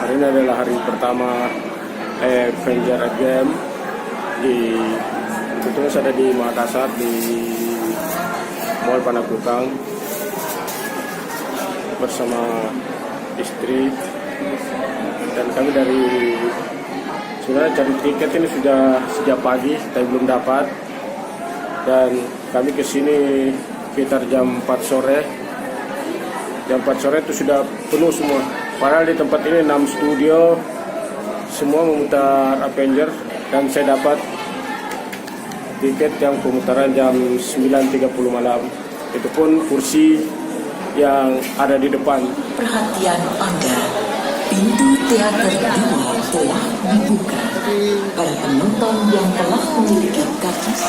Hari ini adalah hari pertama Avenger Game di sebetulnya saya ada di Makassar di Mall Panakukang bersama istri, dan kami dari sebenarnya cari tiket ini sudah sejak pagi tapi belum dapat, dan kami ke sini sekitar jam 4 sore. Jam 4 sore itu sudah penuh semua. Padahal di tempat ini 6 studio semua memutar Avenger, dan saya dapat tiket yang pemutaran jam 9.30 malam. Itu pun kursi yang ada di depan. Perhatian Anda, pintu teater 2 telah dibuka. Para penonton yang telah memiliki karcis